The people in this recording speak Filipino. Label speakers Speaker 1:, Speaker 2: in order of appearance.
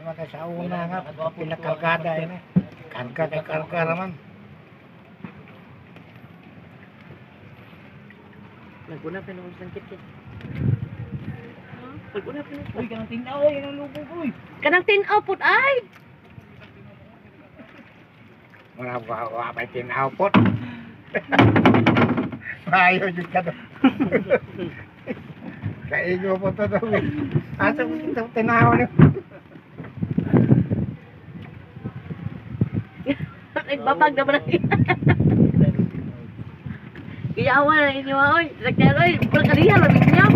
Speaker 1: Maka sa una nga, pinakargada yun eh. Karga kay karga naman.
Speaker 2: Naguna pa nung isang kit-kit. Naguna pa nung
Speaker 3: Uy, kanang tingnaw, yan ang lubog, uy.
Speaker 2: kanang tinaw pud ay.
Speaker 1: Wala may tinapot. Ayaw yun ka doon. Kainyo po ito doon eh. Asa mo ito tinawa niyo?
Speaker 2: Nagbabag na ba na? Iyawan na inyo oy. Nagkaya oy, pagkalihan lang niyo.